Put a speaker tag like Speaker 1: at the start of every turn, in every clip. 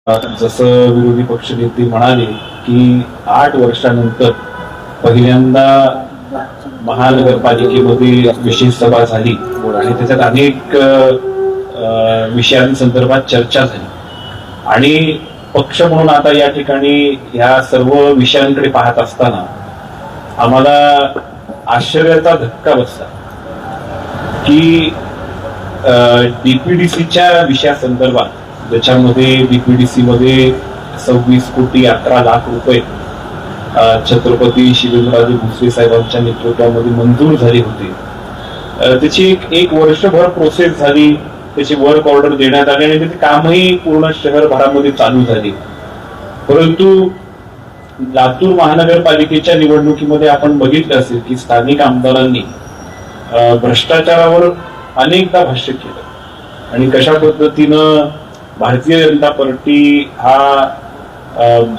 Speaker 1: जसं विरोधी पक्षनेते म्हणाले की 8 वर्षानंतर पहिल्यांदा महानगरपालिकेमध्ये विशेष सभा झाली आणि त्याच्यात अनेक विषयांसंदर्भात चर्चा झाली आणि पक्ष म्हणून आता या ठिकाणी ह्या सर्व विषयांकडे पाहत असताना आम्हाला आश्चर्याचा धक्का बसला की डीपीडीसीच्या विषयासंदर्भात, ज्याच्यामध्ये डीपीडीसी मध्ये 26 कोटी 11 लाख रुपये छत्रपती शिवेंद्रराजे भोसले साहेबांच्या नेतृत्वामध्ये मंजूर झाले होते, त्याची एक वर्षभर प्रोसेस झाली, त्याची वर्क ऑर्डर देण्यात आली आणि त्याचे कामही पूर्ण शहरभरामध्ये चालू झाले. परंतु लातूर महानगरपालिकेच्या निवडणुकीमध्ये आपण बघितलं असेल की स्थानिक आमदारांनी भ्रष्टाचारावर अनेकदा भाष्य केलं आणि कशा पद्धतीनं भारतीय जनता पार्टी हा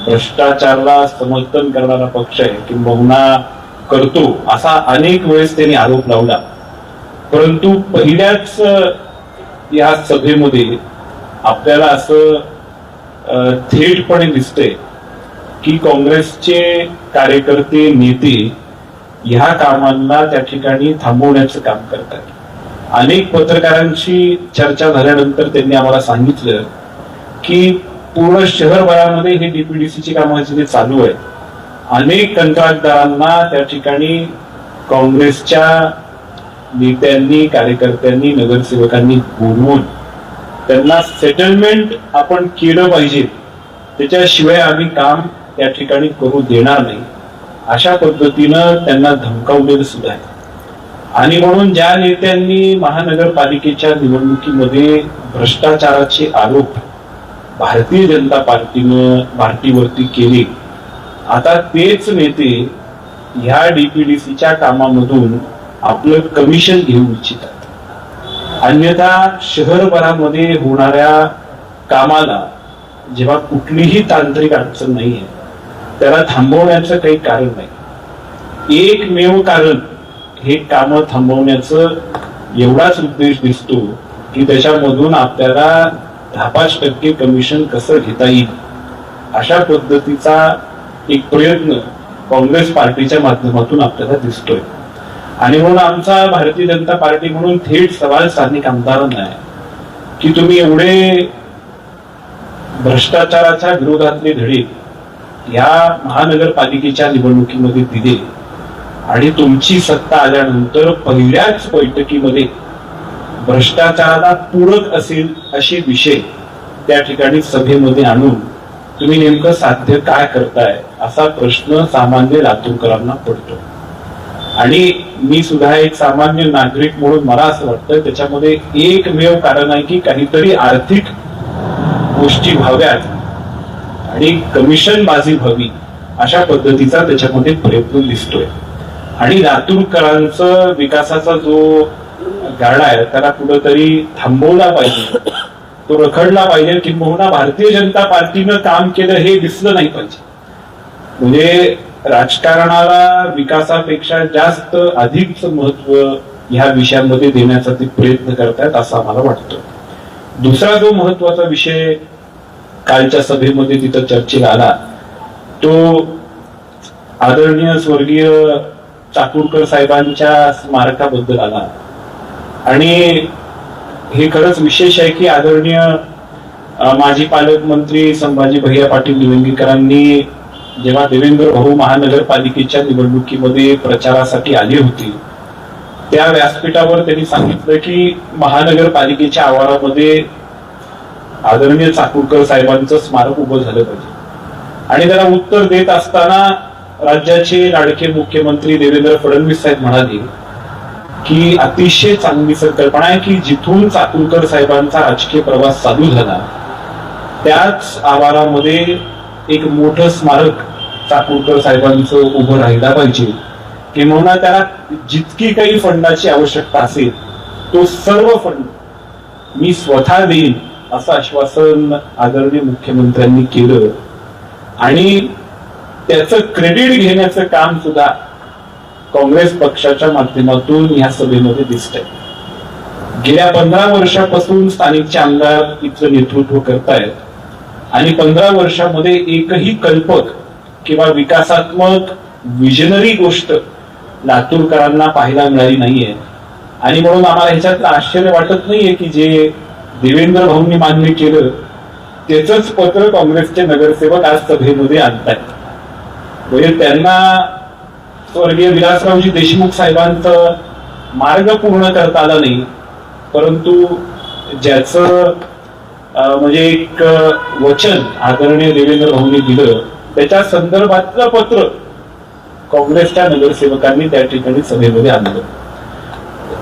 Speaker 1: भ्रष्टाचाराला समर्थन करणारा पक्ष आहे किंबहुना करतो असा अनेक वेळेस त्यांनी आरोप लावला. परंतु पहिल्याच या सभेमध्ये आपल्याला असं थेटपणे दिसतंय की काँग्रेसचे कार्यकर्ते नेते ह्या कामांना त्या ठिकाणी थांबवण्याचं काम करतात. अनेक पत्रकारांशी चर्चा झाल्यानंतर त्यांनी आम्हाला सांगितलं की पूर्ण शहरभरामध्ये हे डीपीडीसीची कामं जे चालू आहे, अनेक कंत्राटदारांना त्या ठिकाणी काँग्रेसच्या नेत्यांनी, कार्यकर्त्यांनी, नगरसेवकांनी बोलवून त्यांना सेटलमेंट आपण केलं पाहिजे, त्याच्याशिवाय आम्ही काम त्या ठिकाणी करू देणार नाही अशा पद्धतीनं त्यांना धमकावलेलं सुद्धा आहे. आणि म्हणून ज्या नेत्यांनी महानगरपालिकेच्या निवडणुकीमध्ये भ्रष्टाचाराचे आरोप भारतीय जनता पार्टीवरती केले, आता तेच नेते ह्या डीपीडीसीच्या कामामधून आपलं कमिशन घेऊ इच्छितात. अन्यथा शहरभरामध्ये होणाऱ्या कामाला जेव्हा कुठलीही तांत्रिक अडचण नाहीये त्याला थांबवण्याचं काही कारण नाही. एकमेव कारण हे काम थांबवण्याचं एवढाच उद्देश दिसतो की त्याच्यामधून आपल्याला 10-5% कमिशन कसं घेता येईल अशा पद्धतीचा एक प्रयत्न काँग्रेस पार्टीच्या माध्यमातून आपल्याला दिसतोय. आणि म्हणून आमचा भारतीय जनता पार्टी म्हणून थेट सवाल स्थानिक आमदारांना आहे की तुम्ही एवढे भ्रष्टाचाराच्या विरोधातले धडे या महानगरपालिकेच्या निवडणुकीमध्ये दिले आणि तुमची सत्ता आल्यानंतर पहिल्याच बैठकीमध्ये भ्रष्टाचाराला पूरक असेल असे विषय त्या ठिकाणी सभेमध्ये आणून तुम्ही नेमकं साध्य काय करताय असा प्रश्न सामान्य लातूरकरांना पडतो. आणि मी सुद्धा एक सामान्य नागरिक म्हणून मला असं वाटतं त्याच्यामध्ये एकमेव कारण आहे की काहीतरी आर्थिक गोष्टी व्हाव्यात आणि कमिशन बाजी व्हावी अशा पद्धतीचा त्याच्यामध्ये प्रयत्न दिसतोय. आणि लातूरकरांचा विकासाचा जो गाडा आहे त्याला कुठंतरी थांबवला पाहिजे, तो रखडला पाहिजे किंबहुना भारतीय जनता पार्टीनं काम केलं हे दिसलं नाही पाहिजे. म्हणजे राजकारणाला विकासापेक्षा जास्त अधिकच महत्व ह्या विषयांमध्ये देण्याचा ते प्रयत्न करतायत असं आम्हाला वाटतं. दुसरा जो महत्वाचा विषय कालच्या सभेमध्ये तिथं चर्चेला आला तो आदरणीय स्वर्गीय चाकूरकर साहेबांच्या स्मारकाबद्दल आला. आणि हे खरंच विशेष आहे की आदरणीय माजी पालकमंत्री संभाजी भैया पाटील निलंगेकरांनी जेव्हा देवेंद्र भाऊ महानगरपालिकेच्या निवडणुकीमध्ये प्रचारासाठी आले होते त्या व्यासपीठावर त्यांनी सांगितलं की महानगरपालिकेच्या आवारामध्ये आदरणीय चाकूरकर साहेबांचं स्मारक उभं झालं पाहिजे. आणि त्याला उत्तर देत असताना राज्याचे लाडके मुख्यमंत्री देवेंद्र फडणवीस साहेब म्हणाले की अतिशय चांगली संकल्पना आहे की जिथून चाकूरकर साहेबांचा राजकीय प्रवास चालू झाला त्याच आवारामध्ये एक मोठं स्मारक चाकूरकर साहेबांचं उभं राहिला पाहिजे, किंवा त्याला जितकी काही फंडाची आवश्यकता असेल तो सर्व फंड मी स्वतः देईन असं आश्वासन आदरणीय मुख्यमंत्र्यांनी केलं. आणि त्याचं क्रेडिट घेण्याचं काम सुद्धा काँग्रेस पक्षाच्या माध्यमातून या सभेमध्ये दिसतंय. गेल्या 15 वर्षापासून स्थानिकचे आमदार इथलं नेतृत्व करतायत. आणि 15 वर्षामध्ये एकही कल्पक किंवा विकासात्मक विजनरी गोष्ट लातूरकरांना पाहायला मिळाली नाहीये. आणि म्हणून आम्हाला ह्याच्यात आश्चर्य वाटत नाहीये की जे देवेंद्र भाऊंनी मान्य केलं त्याच पत्र काँग्रेसचे नगरसेवक आज सभेमध्ये आणतायत. म्हणजे त्यांना स्वर्गीय विलासरावजी देशमुख साहेबांचं मार्ग पूर्ण करता आला नाही, परंतु ज्याचं म्हणजे एक वचन आदरणीय देवेंद्र भाऊंनी दिलं त्याच्या संदर्भातलं पत्र काँग्रेसच्या नगरसेवकांनी त्या ठिकाणी सभेमध्ये आणलं.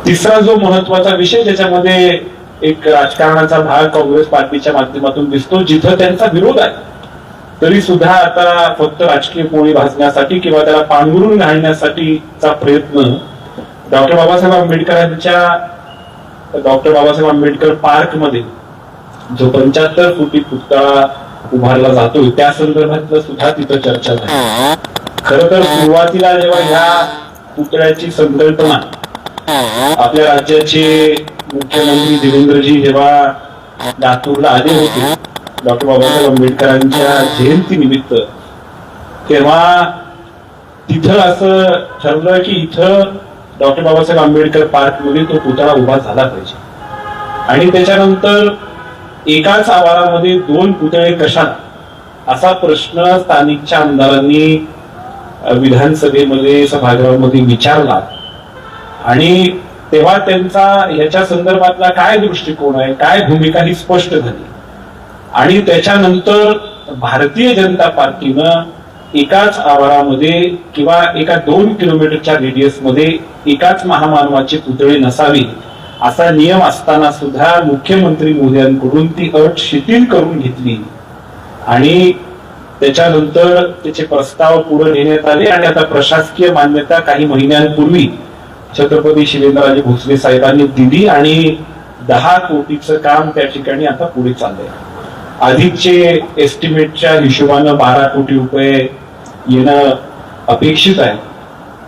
Speaker 1: तिसरा जो महत्वाचा विषय ज्याच्यामध्ये एक राजकारणाचा भाग काँग्रेस पार्टीच्या माध्यमातून दिसतो, जिथं त्यांचा विरोध आहे तरी सुद्धा आता फक्त राजकीय पोळी भाजण्यासाठी किंवा त्याला पांघरून घालण्यासाठीचा प्रयत्न डॉक्टर बाबासाहेब आंबेडकर पार्क मध्ये जो 75 फुटी पुतळा उभारला जातोय त्या संदर्भातलं सुद्धा तिथं चर्चा झाली. खर तर सुरुवातीला जेव्हा ह्या पुतळ्याची संकल्पना आपल्या राज्याचे मुख्यमंत्री देवेंद्रजी जेव्हा लातूरला आले होते डॉक्टर बाबासाहेब आंबेडकरांच्या जयंती निमित्त, तेव्हा तिथं असं ठरलं की इथं डॉक्टर बाबासाहेब आंबेडकर पार्क मध्ये तो पुतळा उभा झाला पाहिजे. आणि त्याच्यानंतर एकाच आवारामध्ये 2 पुतळे कशाला असा प्रश्न स्थानिकच्या आमदारांनी विधानसभेमध्ये सभागृहामध्ये विचारला. आणि तेव्हा त्यांचा याच्या संदर्भातला काय दृष्टिकोन आहे, काय भूमिका ही स्पष्ट झाली. आणि त्याच्यानंतर भारतीय जनता पार्टीनं एकाच आवारामध्ये किंवा एका 2 किलोमीटरच्या रेडियस मध्ये एकाच महामानवाचे पुतळे नसावे असा नियम असताना सुद्धा मुख्यमंत्री मोदयांकडून ती अट शिथिल करून घेतली. आणि त्याच्यानंतर त्याचे प्रस्ताव पुढे नेण्यात आले आणि आता प्रशासकीय मान्यता काही महिन्यांपूर्वी छत्रपती शिवेंद्रराजे भोसले साहेबांनी दिली आणि 10 कोटीचं काम त्या ठिकाणी आता पुढे चाललंय. आधीचे एस्टिमेटच्या हिशोबानं 12 कोटी रुपये येणं अपेक्षित आहे.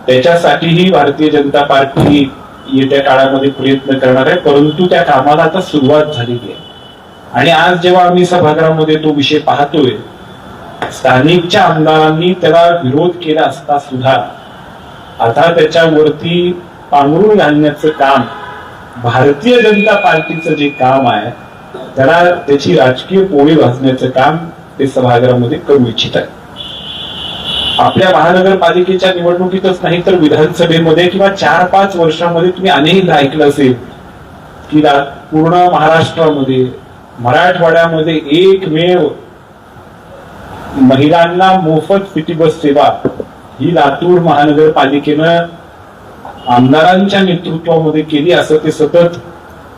Speaker 1: त्याच्यासाठीही भारतीय जनता पार्टी येत्या काळामध्ये प्रयत्न करणार आहे, परंतु त्या कामाला आता सुरुवात झालेली आहे. आणि आज जेव्हा आम्ही सभागृहामध्ये तो विषय पाहतोय, स्थानिकच्या आमदारांनी त्याला विरोध केला असता सुद्धा आता त्याच्यावरती पांघरून घालण्याचं काम भारतीय जनता पार्टीचं जे काम आहे त्याला त्याची राजकीय पोळी भाजण्याचं काम ते सभागृहामध्ये करू इच्छित आहे. आपल्या महानगरपालिकेच्या निवडणुकीतच नाही तर विधानसभेमध्ये किंवा 4-5 वर्षामध्ये तुम्ही अनेकदा ऐकलं असेल की पूर्ण महाराष्ट्रामध्ये मराठवाड्यामध्ये एकमेव महिलांना मोफत सिटी बस सेवा ही लातूर महानगरपालिकेनं आमदारांच्या नेतृत्वामध्ये केली असं ते सतत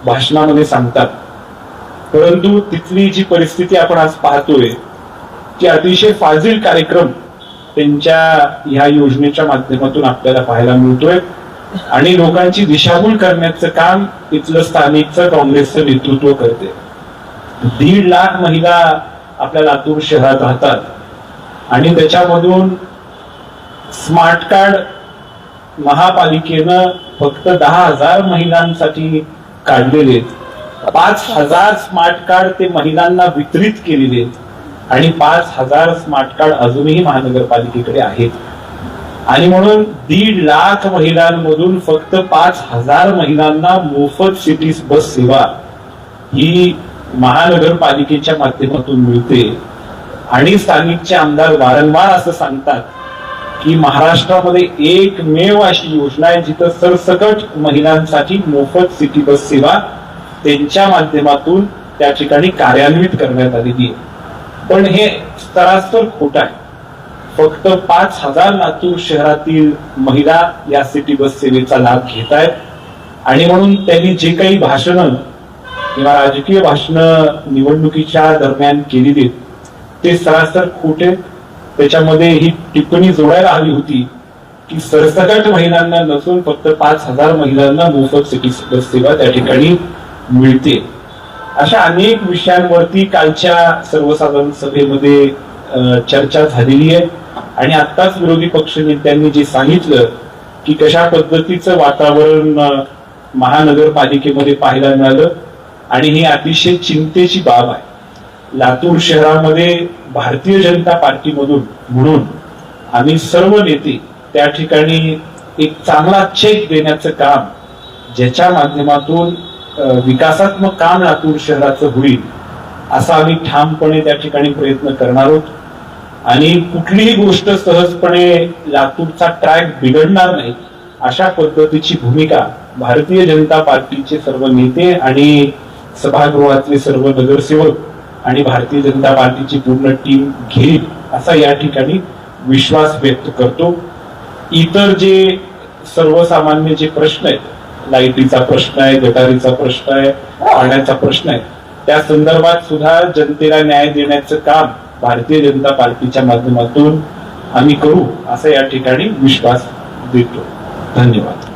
Speaker 1: भाषणामध्ये सांगतात. परंतु तिथली जी परिस्थिती आपण आज पाहतोय की अतिशय फाजील कार्यक्रम त्यांच्या ह्या योजनेच्या माध्यमातून आपल्याला पाहायला मिळतोय. आणि लोकांची दिशाभूल करण्याचं काम इथलं स्थानिकचं काँग्रेसचं नेतृत्व करते. 1.5 लाख महिला आपल्या लातूर शहरात राहतात आणि त्याच्यामधून स्मार्ट कार्ड महापालिकेनं फक्त 10,000 महिलांसाठी काढलेले, 5,000 स्मार्ट कार्ड ते महिलांना वितरित केलेले आणि 5,000 स्मार्ट कार्ड अजूनही महानगरपालिकेकडे आहेत. आणि म्हणून 1.5 लाख महिलांमधून फक्त 5,000 महिलांना मोफत सिटी बस सेवा ही महानगरपालिकेच्या माध्यमातून मिळते. आणि स्थानिकचे आमदार वारंवार असं सांगतात की महाराष्ट्रामध्ये एकमेव अशी योजना आहे जिथं सरसकट महिलांसाठी मोफत सिटी बस सेवा त्यांच्या माध्यमातून त्या ठिकाणी कार्यान्वित करण्यात आलेली आहे. पण हे सरासर खोट आहे. फक्त 5,000 लातूर शहरातील महिला या सिटी बस सेवेचा लाभ घेत आहेत. आणि म्हणून त्यांनी जे काही भाषणं किंवा राजकीय भाषणं निवडणुकीच्या दरम्यान केलेली ते सरासर खोटे. त्याच्यामध्ये ही टिप्पणी जोडायला हवी होती की सरसकट महिलांना नसून फक्त 5,000 महिलांना मोफत सिटी बस सेवा त्या ठिकाणी मिळते. अशा अनेक विषयांवरती कालच्या सर्वसाधारण सभेमध्ये चर्चा झालेली आहे. आणि आत्ताच विरोधी पक्ष नेत्यांनी जे सांगितलं की कशा पद्धतीचं वातावरण महानगरपालिकेमध्ये पाहायला मिळालं आणि ही अतिशय चिंतेची बाब आहे. लातूर शहरामध्ये भारतीय जनता पार्टीमधून म्हणून आम्ही सर्व नेते त्या ठिकाणी एक चांगला चेक देण्याचं काम, ज्याच्या माध्यमातून विकासात्मक काम लातूर शहराचं होईल असा आम्ही ठामपणे त्या ठिकाणी प्रयत्न करणार आहोत. आणि कुठलीही गोष्ट सहजपणे लातूरचा ट्रॅक बिघडणार नाही अशा पद्धतीची भूमिका भारतीय जनता पार्टीचे सर्व नेते आणि सभागृहातले सर्व नगरसेवक आणि भारतीय जनता पार्टीची पूर्ण टीम घेईल असा या ठिकाणी विश्वास व्यक्त करतो. इतर जे सर्वसामान्य जे प्रश्न आहेत, लाईटीचा प्रश्न आहे, गटारीचा प्रश्न आहे, पाण्याचा प्रश्न आहे, त्या संदर्भात सुद्धा जनतेला न्याय देण्याचं काम भारतीय जनता पार्टीच्या माध्यमातून आम्ही करू असा या ठिकाणी विश्वास देतो. धन्यवाद.